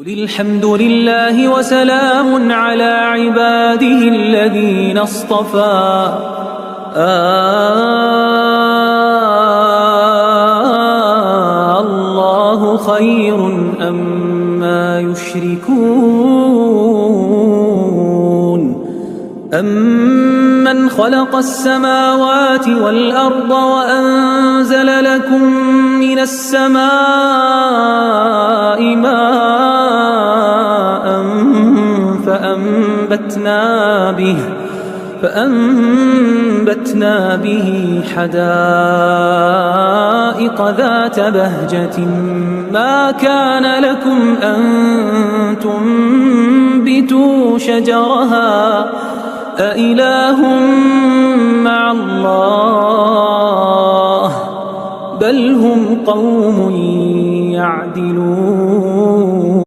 قل الحمد لله وسلام على عباده الذين اصطفى الله خير أما يشركون أمن خلق السماوات والأرض وأنزل لكم من السماء ماء فأنبتنا به حدائق ذات بهجة ما كان لكم أن تنبتوا شجرها أإله مع الله بل هم قوم يعدلون.